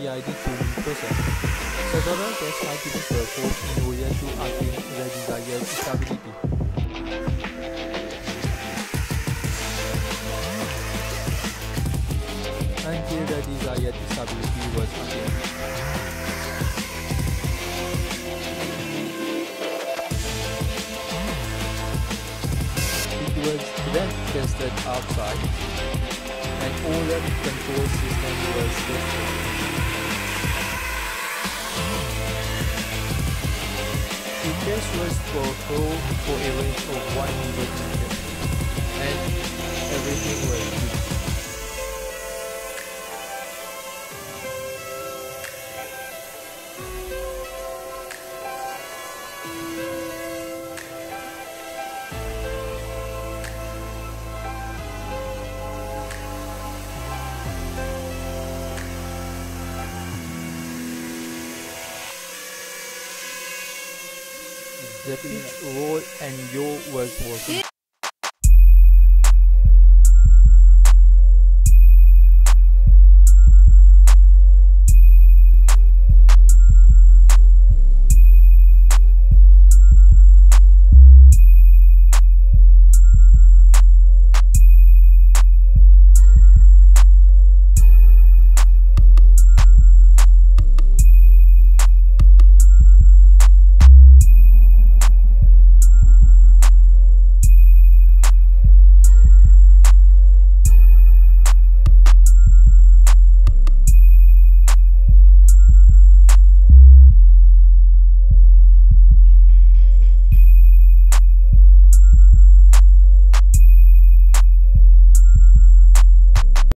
PID tuning process. Several tests have been performed in order to attain the desired stability. Until the desired stability was attained. It was then tested outside, and all the control system was tested. The test was performed for a range of 100 meters, and everything was good. The pitch, roll and yaw was working.